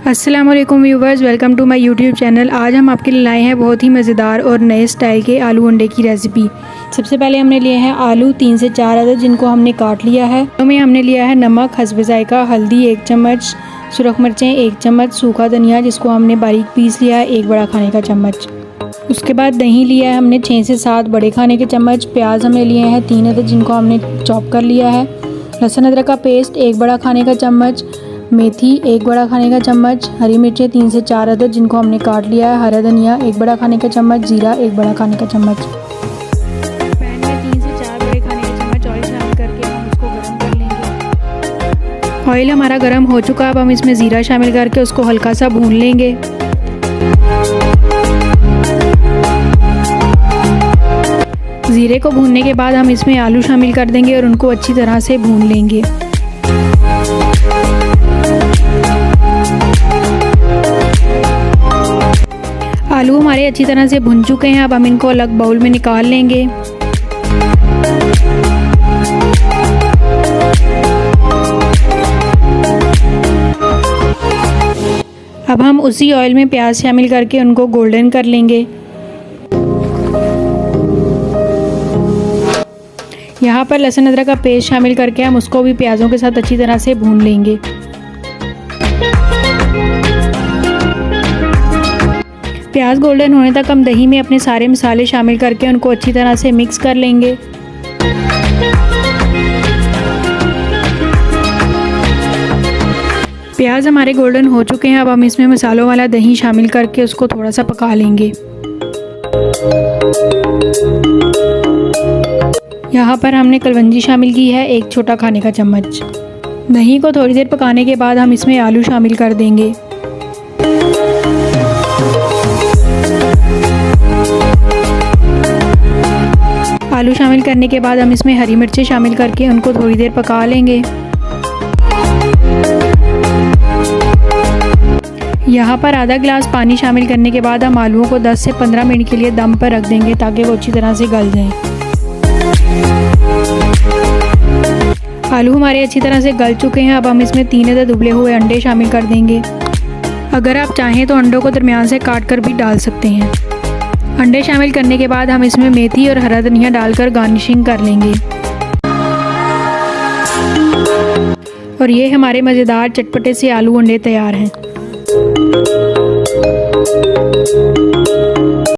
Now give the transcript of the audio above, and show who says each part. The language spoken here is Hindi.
Speaker 1: अस्सलाम वालेकुम viewers, welcome to my YouTube channel. आज हम आपके लिए लाए हैं बहुत ही मज़ेदार और नए स्टाइल के आलू अंडे की रेसिपी। सबसे पहले हमने लिए हैं आलू 3 से 4 अदद, जिनको हमने काट लिया है। में हमने लिया है नमक हस्ब जायका, हल्दी 1 चम्मच, सुरख मिर्चें 1 चम्मच, सूखा धनिया जिसको हमने बारीक पीस लिया है 1 बड़ा खाने का चम्मच। उसके बाद दही लिया है हमने 6 से 7 बड़े खाने के चम्मच। प्याज हमने लिए हैं 3 अदद, जिनको हमने चॉप कर लिया है। लहसुन अदरक का पेस्ट 1 बड़ा खाने का चम्मच, मेथी 1 बड़ा खाने का चम्मच, हरी मिर्चें 3 से 4 अदद जिनको हमने काट लिया है, हरा धनिया 1 बड़ा खाने का चम्मच, जीरा 1 बड़ा खाने का चम्मच। पैन में 3 से 4 बड़े खाने के चम्मच ऑयल शामिल करके हम उसको गर्म कर लेंगे। ऑयल हमारा गर्म हो चुका, अब हम इसमें ज़ीरा शामिल करके उसको हल्का सा भून लेंगे। ज़ीरे को भूनने के बाद हम इसमें आलू शामिल कर देंगे और उनको अच्छी तरह से भून लेंगे। आलू हमारे अच्छी तरह से भुन चुके हैं, अब हम इनको अलग बाउल में निकाल लेंगे। अब हम उसी ऑयल में प्याज शामिल करके उनको गोल्डन कर लेंगे। यहाँ पर लहसुन अदरक का पेस्ट शामिल करके हम उसको भी प्याज़ों के साथ अच्छी तरह से भून लेंगे। प्याज गोल्डन होने तक हम दही में अपने सारे मसाले शामिल करके उनको अच्छी तरह से मिक्स कर लेंगे। प्याज हमारे गोल्डन हो चुके हैं, अब हम इसमें मसालों वाला दही शामिल करके उसको थोड़ा सा पका लेंगे। यहाँ पर हमने कलवंजी शामिल की है 1 छोटा खाने का चम्मच। दही को थोड़ी देर पकाने के बाद हम इसमें आलू शामिल कर देंगे। आलू शामिल करने के बाद हम इसमें हरी मिर्चें शामिल करके उनको थोड़ी देर पका लेंगे। यहाँ पर आधा गिलास पानी शामिल करने के बाद हम आलूओं को 10 से 15 मिनट के लिए दम पर रख देंगे ताकि वो अच्छी तरह से गल जाएं। आलू हमारे अच्छी तरह से गल चुके हैं, अब हम इसमें 3 अदद उबले हुए अंडे शामिल कर देंगे। अगर आप चाहें तो अंडों को दरमियान से काट कर भी डाल सकते हैं। अंडे शामिल करने के बाद हम इसमें मेथी और हरा धनिया डालकर गार्निशिंग कर लेंगे। और ये हमारे मज़ेदार चटपटे से आलू अंडे तैयार हैं।